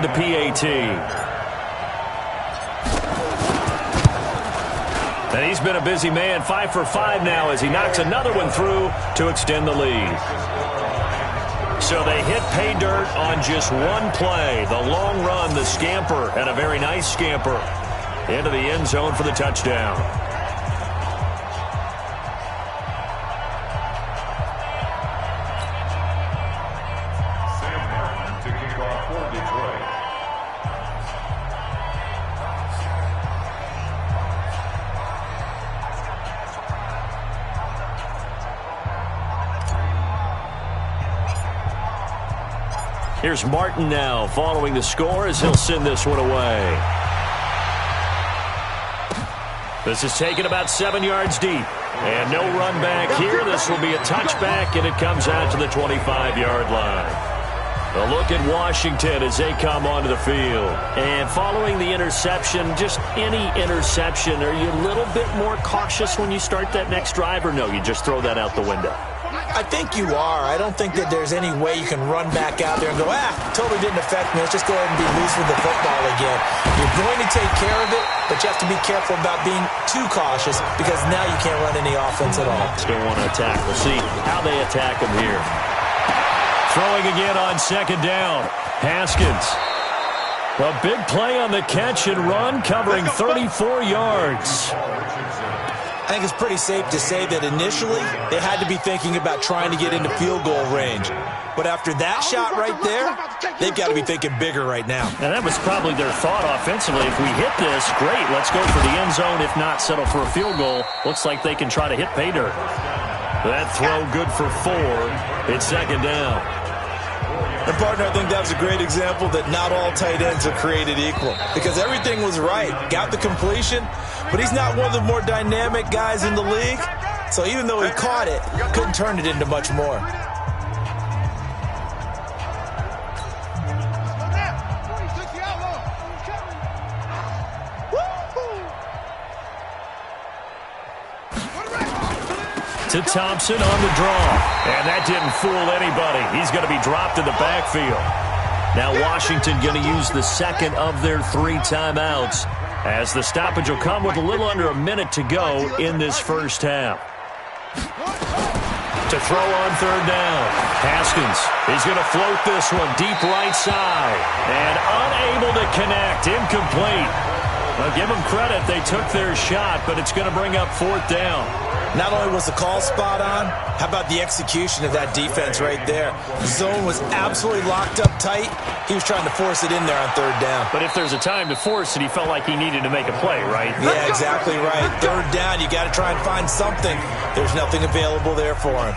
the PAT. And he's been a busy man, 5 for 5 now as he knocks another one through to extend the lead. So they hit pay dirt on just one play. The long run, the scamper, and a very nice scamper into the end zone for the touchdown. Sam Hartman to kick off for Detroit. Here's Martin now following the score as he'll send this one away. This is taken about 7 yards deep. And no run back here. This will be a touchback, and it comes out to the 25-yard line. A look at Washington as they come onto the field. And following the interception, just any interception, are you a little bit more cautious when you start that next drive, or no, you just throw that out the window? I think you are. I don't think that there's any way you can run back out there and go, totally didn't affect me. Let's just go ahead and be loose with the football again. You're going to take care of it, but you have to be careful about being too cautious because now you can't run any offense at all. Still want to attack. We'll see how they attack him here. Throwing again on second down. Haskins. A big play on the catch and run, covering 34 yards. I think it's pretty safe to say that initially they had to be thinking about trying to get into field goal range. But after that shot right there, they've got to be thinking bigger right now. And that was probably their thought offensively. If we hit this, great, let's go for the end zone. If not, settle for a field goal. Looks like they can try to hit pay dirt. That throw good for 4. It's second down. And, partner, I think that was a great example that not all tight ends are created equal. Because everything was right. Got the completion, but he's not one of the more dynamic guys in the league. So even though he caught it, couldn't turn it into much more. To Thompson on the draw. And that didn't fool anybody. He's going to be dropped in the backfield. Now Washington going to use the second of their 3 timeouts as the stoppage will come with a little under a minute to go in this first half. To throw on third down. Haskins is going to float this one deep right side. And unable to connect. Incomplete. Well, give them credit. They took their shot, but it's going to bring up fourth down. Not only was the call spot on, how about the execution of that defense right there? The zone was absolutely locked up tight. He was trying to force it in there on third down. But if there's a time to force it, he felt like he needed to make a play, right? Yeah, exactly right. Third down, you got to try and find something. There's nothing available there for him.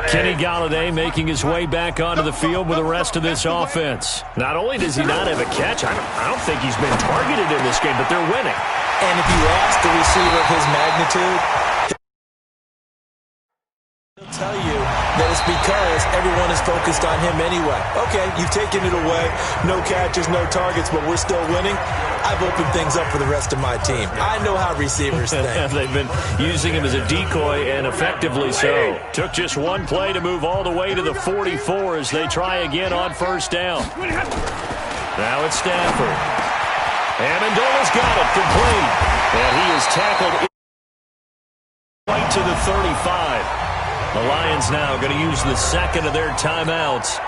Kenny Golladay making his way back onto the field with the rest of this offense. Not only does he not have a catch, I don't think he's been targeted in this game, but they're winning. And if you ask the receiver of his magnitude, he'll tell you that it's because everyone is focused on him anyway. Okay, you've taken it away. No catches, no targets, but we're still winning. I've opened things up for the rest of my team. I know how receivers think. They've been using him as a decoy, and effectively so. Took just one play to move all the way to the 44 as they try again on first down. Now it's Stafford. Amendola's got it complete. And he is tackled right to the 35. The Lions now going to use the second of their timeouts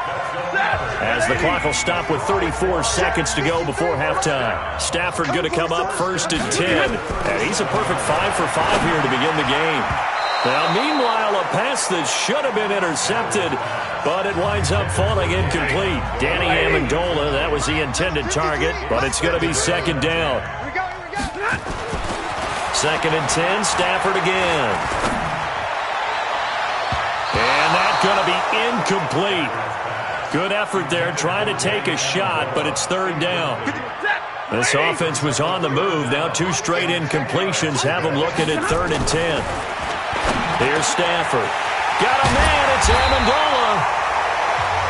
as the clock will stop with 34 seconds to go before halftime. Stafford going to come up first and 10. And he's a perfect 5 for 5 here to begin the game. Now, meanwhile, a pass that should have been intercepted, but it winds up falling incomplete. Danny Amendola, that was the intended target, but it's going to be second down. Second and 10, Stafford again. And that's going to be incomplete. Good effort there, trying to take a shot, but it's third down. This offense was on the move. Now 2 straight incompletions have them looking at third and 10. Here's Stafford. Got a man, it's Amendola.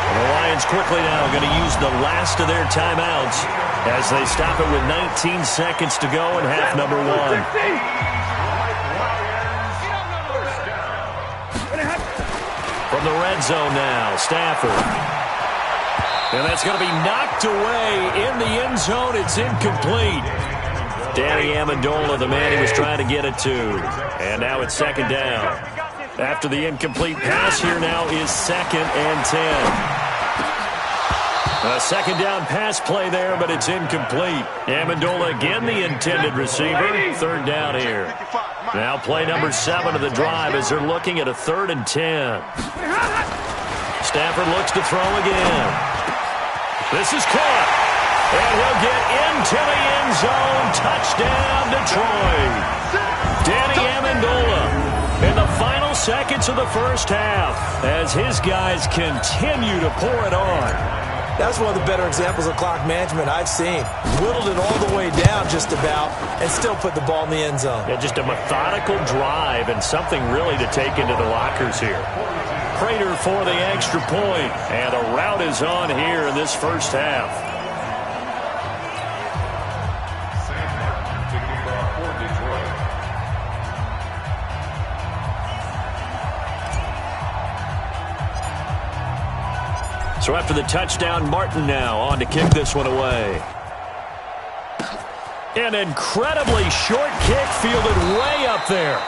And the Lions quickly now going to use the last of their timeouts as they stop it with 19 seconds to go in half number 1. From the red zone now, Stafford. And that's going to be knocked away in the end zone. It's incomplete. Danny Amendola, the man he was trying to get it to. And now it's second down. After the incomplete pass, here now is 2nd and 10. A second down pass play there, but it's incomplete. Amendola again the intended receiver. 3rd down here. Now play number 7 of the drive as they're looking at a 3rd and 10. Stafford looks to throw again. This is caught. And he'll get into the end zone. Touchdown, Detroit. Danny Amendola in the final seconds of the first half as his guys continue to pour it on. That's one of the better examples of clock management I've seen. Whittled it all the way down just about and still put the ball in the end zone. Yeah, just a methodical drive and something really to take into the lockers here. Prater for the extra point, and the route is on here in this first half. So after the touchdown, Martin now on to kick this one away. An incredibly short kick fielded way up there.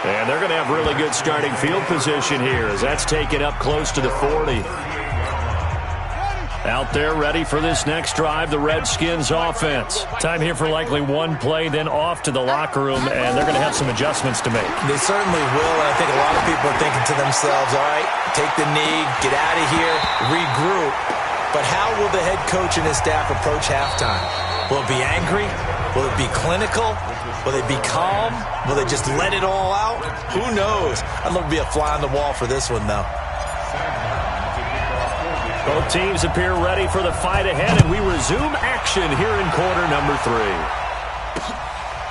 And they're going to have really good starting field position here as that's taken up close to the 40. Out there ready for this next drive, the Redskins offense. Time here for likely one play, then off to the locker room, and they're going to have some adjustments to make. They certainly will, and I think a lot of people are thinking to themselves, all right, take the knee, get out of here, regroup. But how will the head coach and his staff approach halftime? Will it be angry? Will it be clinical? Will they be calm? Will they just let it all out? Who knows? I'd love to be a fly on the wall for this one, though. Both teams appear ready for the fight ahead, and we resume action here in quarter number 3.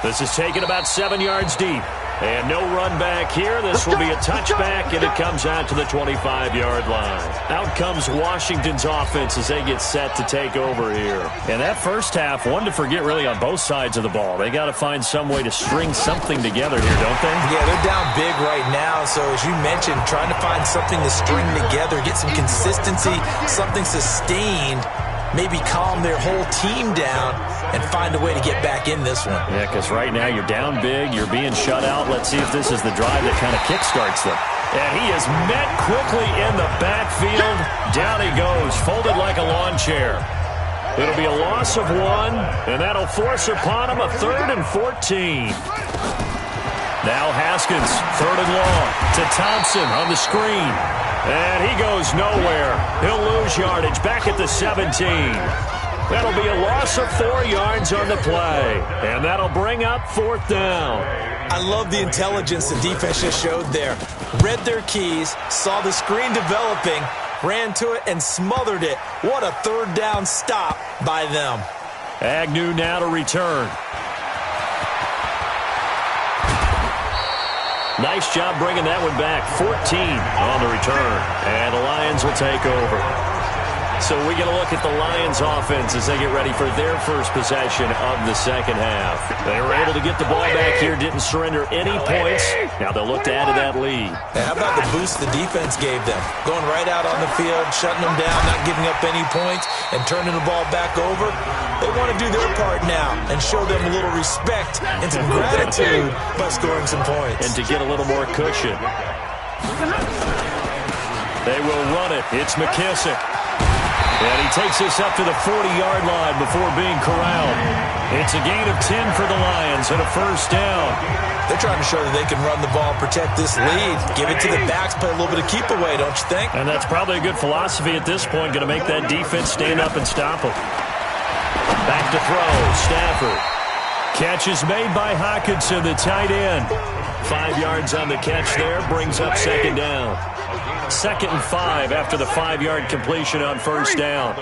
This is taken about 7 yards deep. And no run back here. This will be a touchback, and it comes out to the 25-yard line. Out comes Washington's offense as they get set to take over here. And that first half, one to forget really on both sides of the ball. They got to find some way to string something together here, don't they? Yeah, they're down big right now. So as you mentioned, trying to find something to string together, get some consistency, something sustained, maybe calm their whole team down and find a way to get back in this one. Yeah, because right now you're down big, you're being shut out. Let's see if this is the drive that kind of kickstarts them. And he is met quickly in the backfield. Down he goes, folded like a lawn chair. It'll be a loss of 1, and that'll force upon him a 3rd and 14. Now Haskins, 3rd and long, to Thompson on the screen. And he goes nowhere. He'll lose yardage back at the 17. That'll be a loss of 4 yards on the play. And that'll bring up 4th down. I love the intelligence the defense just showed there. Read their keys, saw the screen developing, ran to it, and smothered it. What a 3rd down stop by them. Agnew now to return. Nice job bringing that one back. 14 on the return. And the Lions will take over. So we get a look at the Lions offense as they get ready for their first possession of the second half. They were able to get the ball back here, didn't surrender any points. Now they'll look to add to that lead. Now, how about the boost the defense gave them? Going right out on the field, shutting them down, not giving up any points, and turning the ball back over. They want to do their part now and show them a little respect and some gratitude by scoring some points. And to get a little more cushion. They will run it. It's McKissick. And he takes this up to the 40-yard line before being corralled. It's a gain of 10 for the Lions and a 1st down. They're trying to show that they can run the ball, protect this lead, give it to the backs, play a little bit of keep away, don't you think? And that's probably a good philosophy at this point, going to make that defense stand up and stop them. Back to throw, Stafford. Catch is made by Hockenson, the tight end. 5 yards on the catch there, brings up 2nd down. 2nd and 5 after the 5-yard completion on 1st down.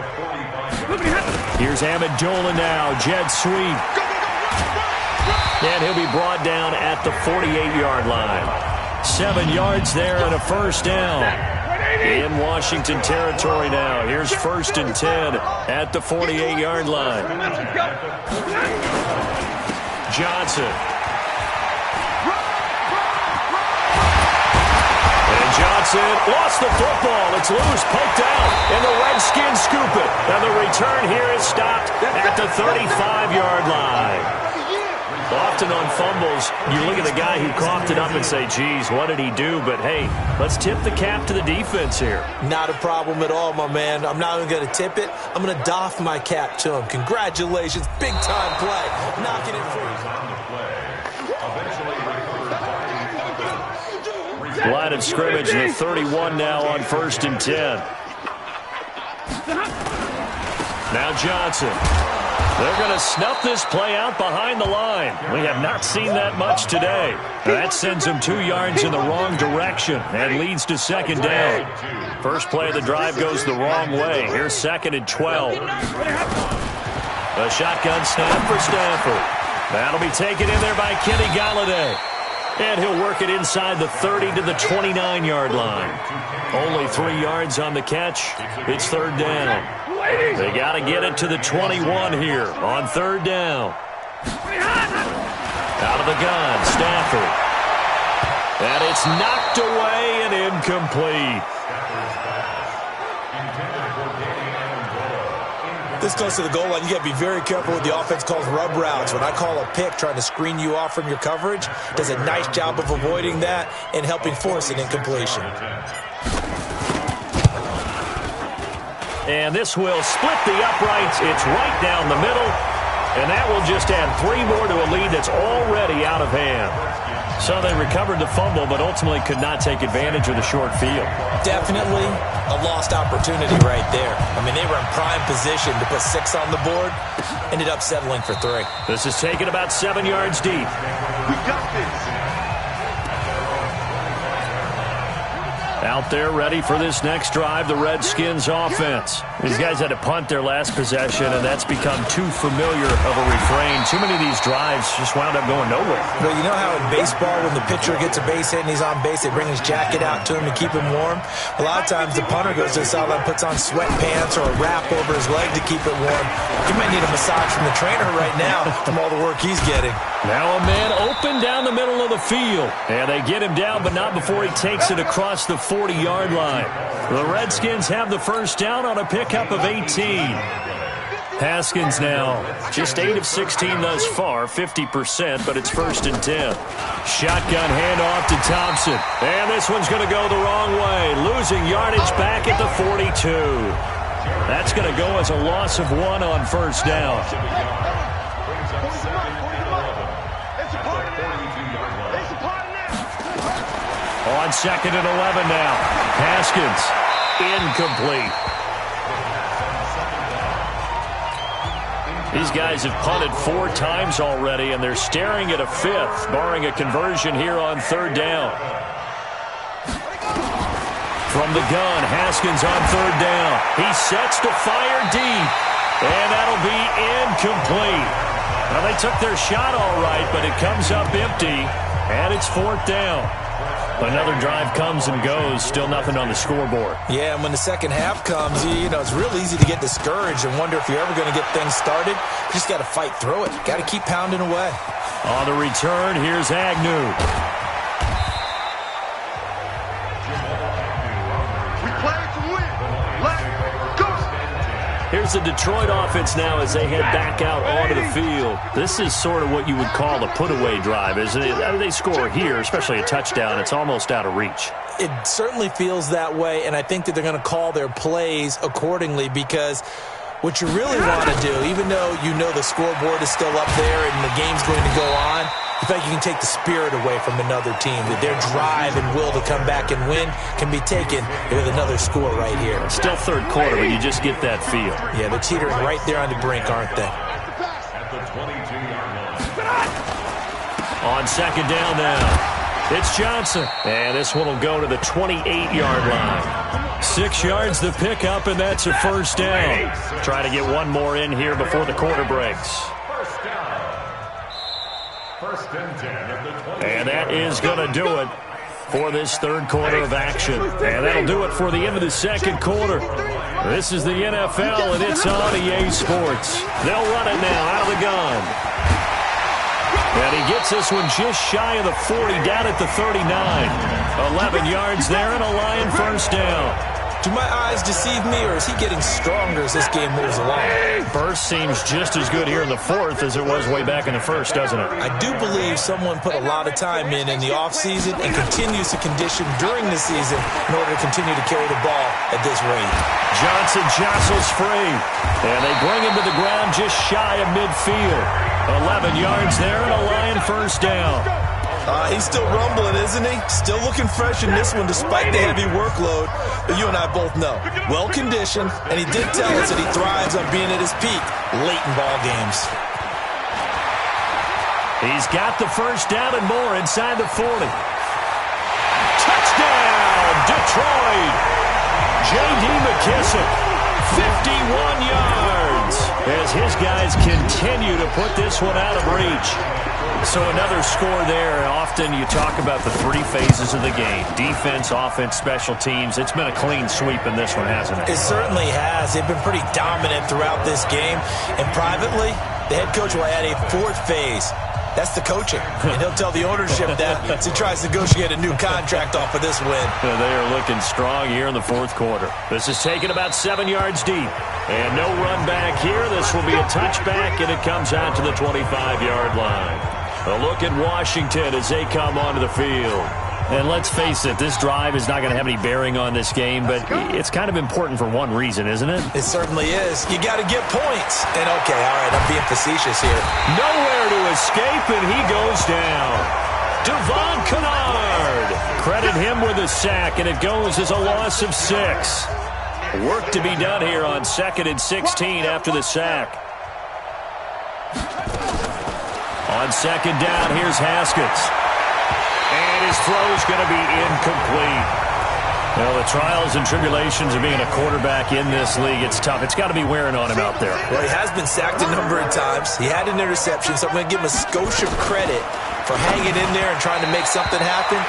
Here's Amendola now, jet sweep. And he'll be brought down at the 48-yard line. 7 yards there and a 1st down. In Washington territory now. Here's 1st and 10 at the 48-yard line. Johnson. And Johnson lost the football. It's loose, poked out, and the Redskins scoop it. And the return here is stopped at the 35-yard line. Often on fumbles, you look at the guy who coughed it up and say, geez, what did he do? But, hey, let's tip the cap to the defense here. Not a problem at all, my man. I'm not even going to tip it. I'm going to doff my cap to him. Congratulations. Big-time play. Knocking it free. Line of scrimmage, the 31 now on 1st and 10. Now Johnson. They're going to snuff this play out behind the line. We have not seen that much today. That sends them 2 yards in the wrong direction and leads to 2nd down. First play of the drive goes the wrong way. Here's 2nd and 12. A shotgun snap for Stafford. That'll be taken in there by Kenny Golladay. And he'll work it inside the 30 to the 29-yard line. Only 3 yards on the catch. It's 3rd down. They got to get it to the 21 here on 3rd down. Out of the gun, Stafford. And it's knocked away and incomplete. This close to the goal line, you got to be very careful with the offense calls rub routes. When I call a pick trying to screen you off from your coverage, does a nice job of avoiding that and helping force an incompletion. And this will split the uprights. It's right down the middle. And that will just add 3 more to a lead that's already out of hand. So they recovered the fumble, but ultimately could not take advantage of the short field. Definitely a lost opportunity right there. I mean, they were in prime position to put 6 on the board. Ended up settling for 3. This is taken about 7 yards deep. We got this. Out there ready for this next drive, the Redskins offense. These guys had to punt their last possession, and that's become too familiar of a refrain. Too many of these drives just wound up going nowhere. But you know how in baseball, when the pitcher gets a base hit and he's on base, they bring his jacket out to him to keep him warm? A lot of times the punter goes to the sideline, puts on sweatpants or a wrap over his leg to keep it warm. He might need a massage from the trainer right now from all the work he's getting. Now a man open down the middle of the field. And they get him down, but not before he takes it across the 40-yard line. The Redskins have the first down on a pickup of 18. Haskins now just 8 of 16 thus far, 50%, but it's 1st and 10. Shotgun handoff to Thompson. And this one's going to go the wrong way, losing yardage back at the 42. That's going to go as a loss of 1 on 1st down. On 2nd and 11 now. Haskins, incomplete. These guys have punted 4 times already, and they're staring at a 5th, barring a conversion here on 3rd down. From the gun, Haskins on 3rd down. He sets to fire deep, and that'll be incomplete. Well, they took their shot all right, but it comes up empty, and it's 4th down. Another drive comes and goes, still nothing on the scoreboard. Yeah, and when the second half comes, you know, it's real easy to get discouraged and wonder if you're ever going to get things started. You just got to fight through it. Got to keep pounding away. On the return, here's Agnew. We play to win. Let's go. Here's the Detroit offense now as they head back out onto the field. This is sort of what you would call a put-away drive, isn't it? I mean, they score here, especially a touchdown. It's almost out of reach. It certainly feels that way, and I think that they're going to call their plays accordingly because what you really want to do, even though you know the scoreboard is still up there and the game's going to go on, you feel like you can take the spirit away from another team, that their drive and will to come back and win can be taken with another score right here. It's still 3rd quarter, but you just get that feel. Yeah, they're teetering right there on the brink, aren't they? On 2nd down now, it's Johnson. And this one will go to the 28-yard line. 6 yards the pickup, and that's a 1st down. Try to get one more in here before the quarter breaks. And that is going to do it for this 3rd quarter of action. And that'll do it for the end of the 2nd quarter. This is the NFL, and it's on EA Sports. They'll run it now out of the gun. And he gets this one just shy of the 40, down at the 39. 11 yards there and a Lion first down. Do my eyes deceive me, or is he getting stronger as this game moves along? Burst seems just as good here in the fourth as it was way back in the first, doesn't it? I do believe someone put a lot of time in the offseason and continues to condition during the season in order to continue to carry the ball at this rate. Johnson jostles free, and they bring him to the ground just shy of midfield. 11 yards there and a Lion first down. He's still rumbling, isn't he? Still looking fresh in this one despite the heavy workload. But you and I both know, well-conditioned, and he did tell us that he thrives on being at his peak late in ball games. He's got the first down and more inside the 40. Touchdown, Detroit! J.D. McKissic, 51 yards, as his guys continue to put this one out of reach. So another score there. Often you talk about the three phases of the game: defense, offense, special teams. It's been a clean sweep in this one, hasn't it? It certainly has. They've been pretty dominant throughout this game. And privately, the head coach will add a fourth phase. That's the coaching. And he'll tell the ownership that as he tries to negotiate a new contract off of this win. They are looking strong here in the fourth quarter. This is taken about 7 yards deep. And no run back here. This will be a touchback, and it comes out to the 25-yard line. A look at Washington as they come onto the field. And let's face it, this drive is not going to have any bearing on this game, but it's kind of important for one reason, isn't it? It certainly is. You got to get points. And okay, all right, I'm being facetious here. Nowhere to escape, and he goes down. Devon Kennard. Credit him with a sack, and it goes as a loss of 6. Work to be done here on 2nd and 16 after the sack. On 2nd down, here's Haskins. And his throw's going to be incomplete. Well, the trials and tribulations of being a quarterback in this league, it's tough. It's got to be wearing on him out there. Well, he has been sacked a number of times. He had an interception, so I'm going to give him a skosh of credit for hanging in there and trying to make something happen,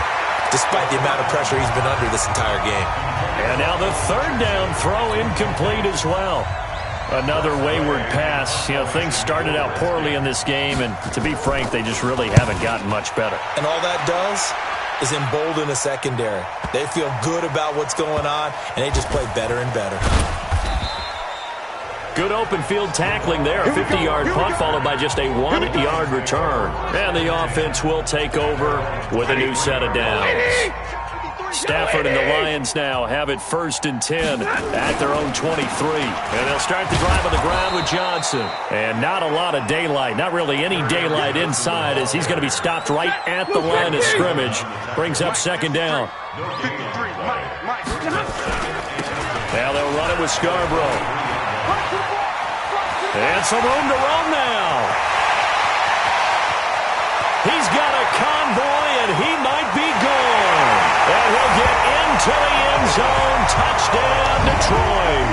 despite the amount of pressure he's been under this entire game. And now the 3rd down throw incomplete as well. Another wayward pass. You know, things started out poorly in this game, and to be frank, they just really haven't gotten much better. And all that does is embolden the secondary. They feel good about what's going on, and they just play better and better. Good open field tackling there. A 50-yard punt followed by just a 1-yard return. And the offense will take over with a new set of downs. Stafford and the Lions now have it 1st and 10 at their own 23. And they'll start the drive on the ground with Johnson. And not a lot of daylight, not really any daylight inside, as he's going to be stopped right at the line of scrimmage. Brings up 2nd down. Now they'll run it with Scarborough. And some room to run now. He's got a convoy, and he might be gone. And he'll get into the end zone. Touchdown, Detroit.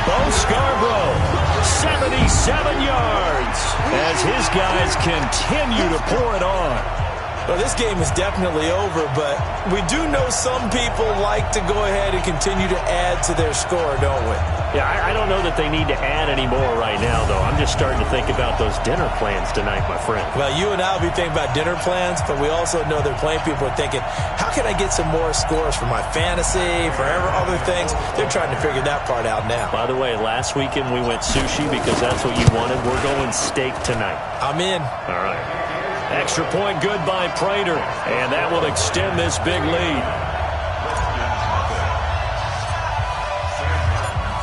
Bo Scarborough, 77 yards, as his guys continue to pour it on. Well, this game is definitely over, but we do know some people like to go ahead and continue to add to their score, don't we? Yeah, I don't know that they need to add any more right now, though. I'm just starting to think about those dinner plans tonight, my friend. Well, you and I will be thinking about dinner plans, but we also know they're playing people are thinking, how can I get some more scores for my fantasy, for other things? They're trying to figure that part out now. By the way, last weekend we went sushi because that's what you wanted. We're going steak tonight. I'm in. All right. Extra point good by Prater, and that will extend this big lead.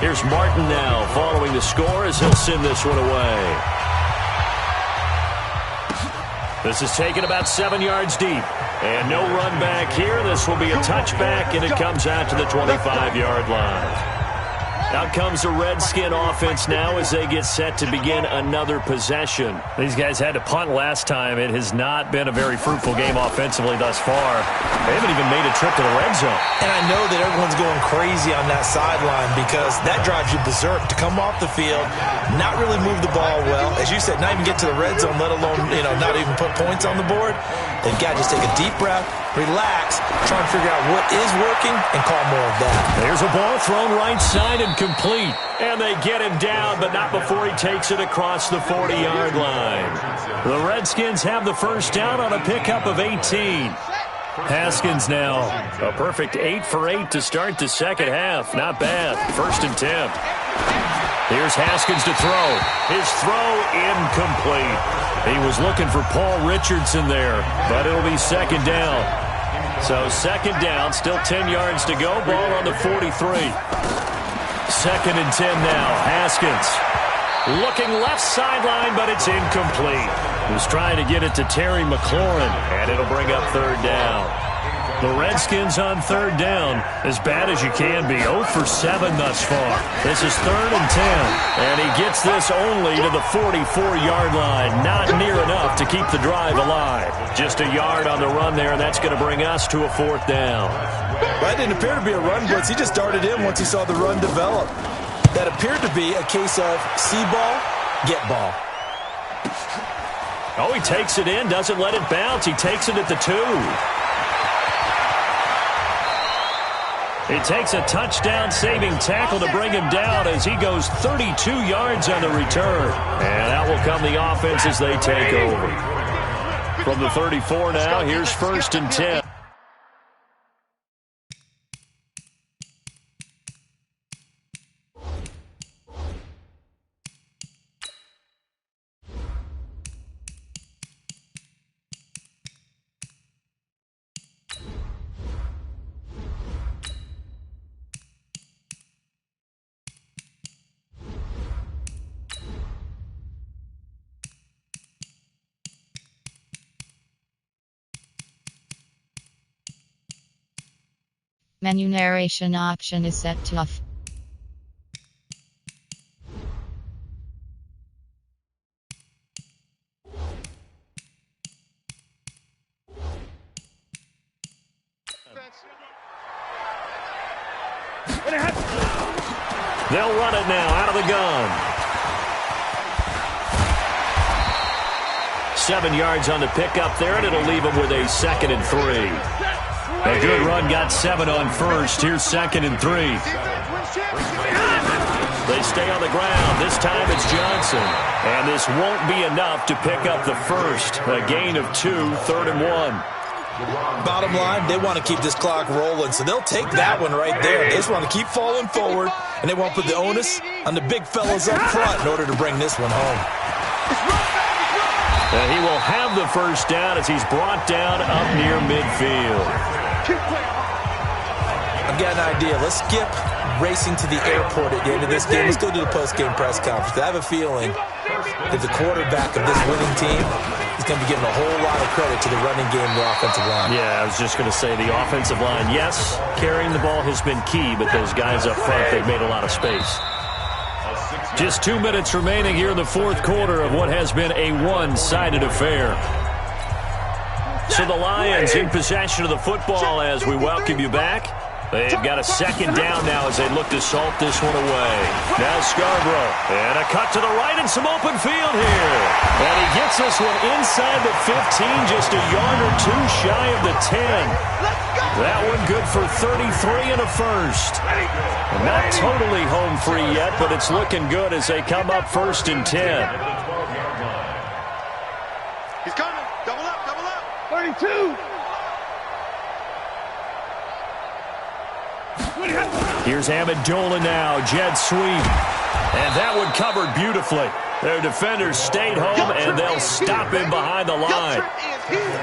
Here's Martin now following the score as he'll send this one away. This is taken about 7 yards deep. And no run back here. This will be a touchback, and it comes out to the 25-yard line. Out comes the Redskin offense now as they get set to begin another possession. These guys had to punt last time. It has not been a very fruitful game offensively thus far. They haven't even made a trip to the red zone. And I know that everyone's going crazy on that sideline because that drives you berserk to come off the field, not really move the ball well. As you said, not even get to the red zone, let alone, not even put points on the board. They've got to just take a deep breath, relax, try and figure out what is working, and call more of that. There's a ball thrown right side and complete. And they get him down, but not before he takes it across the 40-yard line. The Redskins have the first down on a pickup of 18. Haskins now. A perfect 8 for 8 to start the second half. Not bad. 1st and 10. Here's Haskins to throw. His throw incomplete. He was looking for Paul Richardson there, but it'll be 2nd down. So 2nd down, still 10 yards to go. Ball on the 43. 2nd and 10 now. Haskins looking left sideline, but it's incomplete. He was trying to get it to Terry McLaurin, and it'll bring up 3rd down. The Redskins on 3rd down, as bad as you can be. 0 for 7 thus far. This is 3rd and 10, and he gets this only to the 44-yard line. Not near enough to keep the drive alive. Just a yard on the run there, and that's going to bring us to a 4th down. That didn't appear to be a run blitz. He just darted in once he saw the run develop. That appeared to be a case of see ball, get ball. Oh, he takes it in, doesn't let it bounce. He takes it at the 2. He takes a touchdown-saving tackle to bring him down as he goes 32 yards on the return. And out will come the offense as they take over. From the 34 now, here's 1st and 10. Menu narration option is set to off. They'll run it now out of the gun. 7 yards on the pickup there, and it'll leave them with a 2nd and 3. A good run got 7 on 1st. Here's 2nd and 3. They stay on the ground. This time it's Johnson. And this won't be enough to pick up the 1st. A gain of 2, 3rd and 1. Bottom line, they want to keep this clock rolling, so they'll take that one right there. They just want to keep falling forward, and they won't put the onus on the big fellas up front in order to bring this one home. And he will have the 1st down as he's brought down up near midfield. I've got an idea. Let's skip racing to the airport at the end of this game. Let's go to the post-game press conference. I have a feeling that the quarterback of this winning team is going to be giving a whole lot of credit to the running game and the offensive line. Yeah, I was just going to say the offensive line, yes, carrying the ball has been key, but those guys up front, they've made a lot of space. Just 2 minutes remaining here in the 4th quarter of what has been a one-sided affair. So the Lions in possession of the football as we welcome you back. They've got a 2nd down now as they look to salt this one away. Now Scarborough. And a cut to the right and some open field here. And he gets this one inside the 15, just a yard or 2 shy of the 10. That one good for 33 and a 1st. Not totally home free yet, but it's looking good as they come up 1st and 10. He's coming. Double up, double up. 32. Here's Amendola now. Jet sweep. And that one covered beautifully. Their defenders stayed home, and they'll stop him behind the line.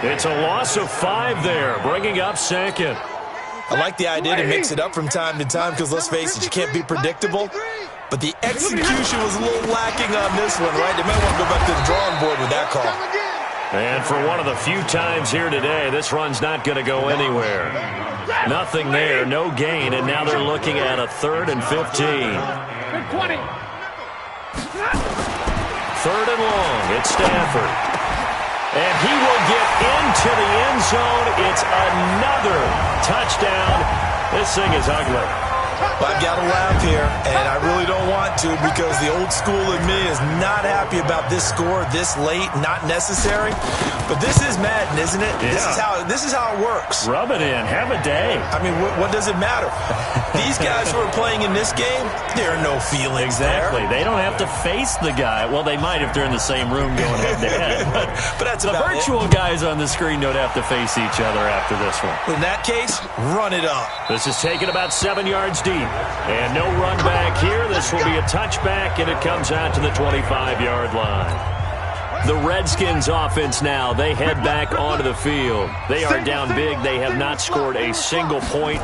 It's a loss of 5 there, bringing up 2nd. I like the idea to mix it up from time to time because, let's face it, you can't be predictable. But the execution was a little lacking on this one, right? They might want to go back to the drawing board with that call. And for one of the few times here today, this run's not going to go anywhere. Nothing there, no gain, and now they're looking at a 3rd and 15. 20. 3rd and long, it's Stafford. And he will get into the end zone. It's another touchdown. This thing is ugly. Well, I've got to laugh here, and I really don't want to because the old school in me is not happy about this score this late, not necessary. But this is Madden, isn't it? Yeah. This is how it works. Rub it in. Have a day. I mean, what does it matter? These guys who are playing in this game, there are no feelings Exactly. there. They don't have to face the guy. Well, they might if they're in the same room going head-to-head. But that's the about virtual guys on the screen don't have to face each other after this one. In that case, run it up. This is taken about 7 yards deep. And no run back here. This will be a touchback, and it comes out to the 25-yard line. The Redskins offense now, they head back onto the field. They are down big. They have not scored a single point.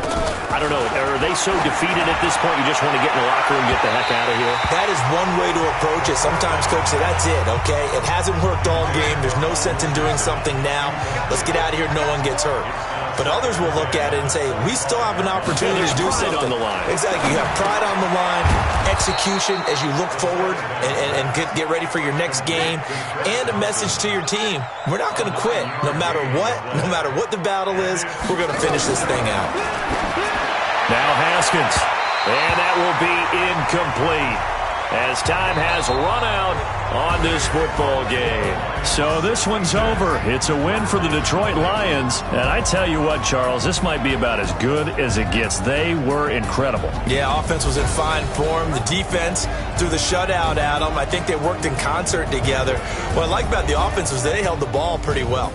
I don't know, are they so defeated at this point you just want to get in the locker room and get the heck out of here? That is one way to approach it. Sometimes coaches say, that's it, okay? It hasn't worked all game. There's no sense in doing something now. Let's get out of here. No one gets hurt. But others will look at it and say, we still have an opportunity to do something. On the line. Exactly. You have pride on the line, execution as you look forward and get ready for your next game, and a message to your team. We're not going to quit. No matter what the battle is, we're going to finish this thing out. Now Haskins. And that will be incomplete as time has run out on this football game. So this one's over. It's a win for the Detroit Lions. And I tell you what, Charles, this might be about as good as it gets. They were incredible. Yeah, offense was in fine form. The defense threw the shutout at them. I think they worked in concert together. What I like about the offense was they held the ball pretty well.